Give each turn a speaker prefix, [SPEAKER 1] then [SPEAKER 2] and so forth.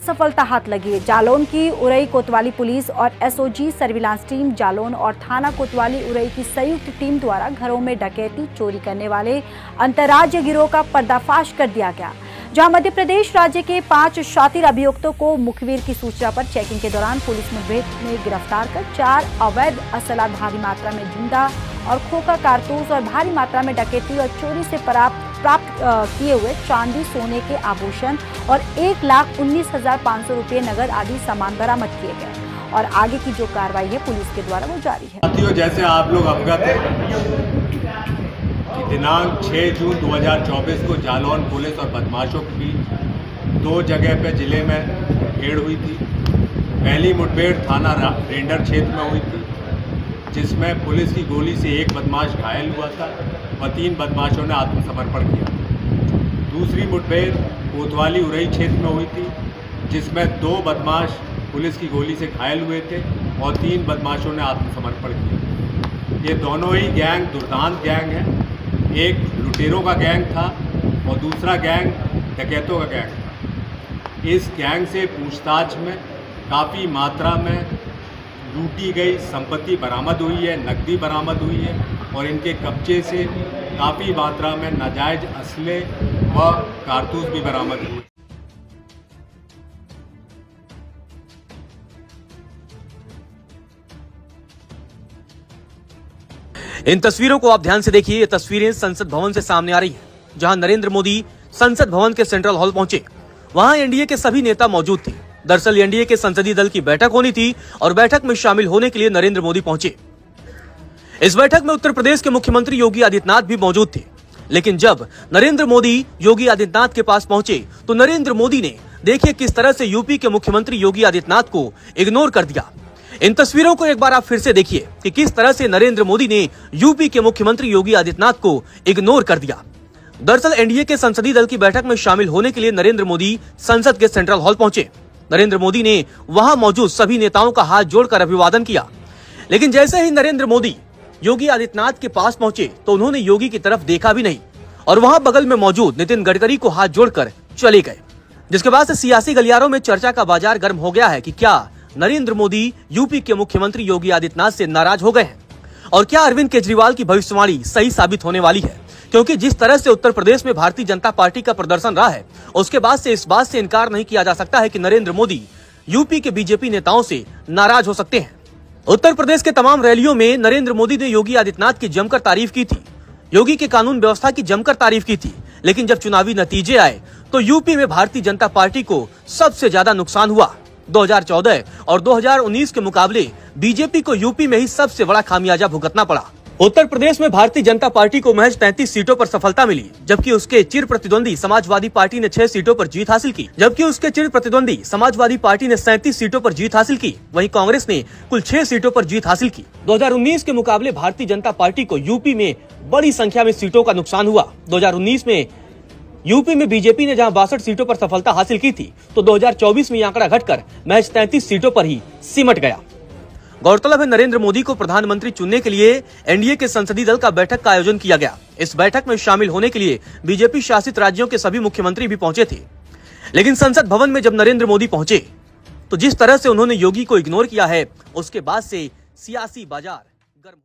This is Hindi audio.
[SPEAKER 1] सफलता हाथ लगी है। जालौन की उरई कोतवाली पुलिस और एसओजी सर्विलांस टीम जालौन और थाना कोतवाली उरई की संयुक्त टीम द्वारा घरों में डकैती चोरी करने वाले अंतर्राज्यीय गिरोह का पर्दाफाश कर दिया गया, जहां मध्य प्रदेश राज्य के 5 शातिर अभियुक्तों को मुखबिर की सूचना पर चेकिंग के दौरान पुलिस मुठभेड़ में गिरफ्तार कर 4 अवैध असला, भारी मात्रा में जिंदा और खोखा कारतूस और भारी मात्रा में डकैती और चोरी से प्राप्त किए हुए चांदी, सोने के आभूषण और 1,19,500 रुपये नगद आदि सामान बरामद किए गए और आगे की जो कार्रवाई है पुलिस के द्वारा वो जारी है।
[SPEAKER 2] साथियों, जैसे आप लोग अवगत हैं कि दिनांक 6 जून 2024 को जालौन पुलिस और बदमाशों के बीच 2 जगह पे जिले में मुठभेड़ हुई थी। पहली मुठभेड़ थाना रेंडर क्षेत्र में हुई थी, जिसमें पुलिस की गोली से 1 बदमाश घायल हुआ था और 3 बदमाशों ने आत्मसमर्पण किया। दूसरी मुठभेड़ कोतवाली उरई क्षेत्र में हुई थी, जिसमें 2 बदमाश पुलिस की गोली से घायल हुए थे और 3 बदमाशों ने आत्मसमर्पण किया। ये दोनों ही गैंग दुर्दांत गैंग है। एक लुटेरों का गैंग था और दूसरा गैंग डकैतों का गैंग था। इस गैंग से पूछताछ में काफ़ी मात्रा में लूटी गई संपत्ति बरामद हुई है, नकदी बरामद हुई है और इनके कब्जे से काफ़ी मात्रा में नाजायज असले व कारतूस भी बरामद हुए।
[SPEAKER 3] इन तस्वीरों को आप ध्यान से देखिए। ये तस्वीरें संसद भवन से सामने आ रही हैं, जहां नरेंद्र मोदी संसद भवन के सेंट्रल हॉल पहुंचे। वहां एनडीए के सभी नेता मौजूद थे। दरअसल एनडीए के संसदीय दल की बैठक होनी थी और बैठक में शामिल होने के लिए नरेंद्र मोदी पहुंचे। इस बैठक में उत्तर प्रदेश के मुख्यमंत्री योगी आदित्यनाथ भी मौजूद थे। लेकिन जब नरेंद्र मोदी योगी आदित्यनाथ के पास पहुंचे तो नरेंद्र मोदी ने देखिए किस तरह से यूपी के मुख्यमंत्री योगी आदित्यनाथ को इग्नोर कर दिया। इन तस्वीरों को एक बार आप फिर से देखिए कि किस तरह से नरेंद्र मोदी ने यूपी के मुख्यमंत्री योगी आदित्यनाथ को इग्नोर कर दिया। दरअसल एनडीए के संसदीय दल की बैठक में शामिल होने के लिए नरेंद्र मोदी संसद के सेंट्रल हॉल पहुंचे। नरेंद्र मोदी ने वहां मौजूद सभी नेताओं का हाथ जोड़कर अभिवादन किया। लेकिन जैसे ही नरेंद्र मोदी योगी आदित्यनाथ के पास पहुंचे तो उन्होंने योगी की तरफ देखा भी नहीं और वहां बगल में मौजूद नितिन गडकरी को हाथ जोड़कर चले गए। जिसके बाद से सियासी गलियारों में चर्चा का बाजार गर्म हो गया है कि क्या नरेंद्र मोदी यूपी के मुख्यमंत्री योगी आदित्यनाथ से नाराज हो गए हैं और क्या अरविंद केजरीवाल की भविष्यवाणी सही साबित होने वाली है। क्योंकि जिस तरह से उत्तर प्रदेश में भारतीय जनता पार्टी का प्रदर्शन रहा है, उसके बाद से इस बात से इनकार नहीं किया जा सकता है कि नरेंद्र मोदी यूपी के बीजेपी नेताओं से नाराज हो सकते हैं। उत्तर प्रदेश के तमाम रैलियों में नरेंद्र मोदी ने योगी आदित्यनाथ की जमकर तारीफ की थी, योगी की कानून व्यवस्था की जमकर तारीफ की थी। लेकिन जब चुनावी नतीजे आए तो यूपी में भारतीय जनता पार्टी को सबसे ज्यादा नुकसान हुआ। 2014 और 2019 के मुकाबले बीजेपी को यूपी में ही सबसे बड़ा खामियाजा भुगतना पड़ा। उत्तर प्रदेश में भारतीय जनता पार्टी को महज 33 सीटों पर सफलता मिली, जबकि उसके चिर प्रतिद्वंदी समाजवादी पार्टी ने 6 सीटों पर जीत हासिल की। 37 सीटों पर जीत हासिल की। वहीं कांग्रेस ने कुल 6 सीटों पर जीत हासिल की। 2019 के मुकाबले भारतीय जनता पार्टी को यूपी में बड़ी संख्या में सीटों का नुकसान हुआ। 2019 में यूपी में बीजेपी ने जहां 62 सीटों पर सफलता हासिल की थी, तो 2024 में आंकड़ा घटकर महज 33 सीटों पर ही सिमट गया। गौरतलब है, नरेंद्र मोदी को प्रधानमंत्री चुनने के लिए एनडीए के संसदीय दल का बैठक का आयोजन किया गया। इस बैठक में शामिल होने के लिए बीजेपी शासित राज्यों के सभी मुख्यमंत्री भी पहुंचे थे। लेकिन संसद भवन में जब नरेंद्र मोदी पहुंचे तो जिस तरह से उन्होंने योगी को इग्नोर किया है, उसके बाद से सियासी बाजार गर्म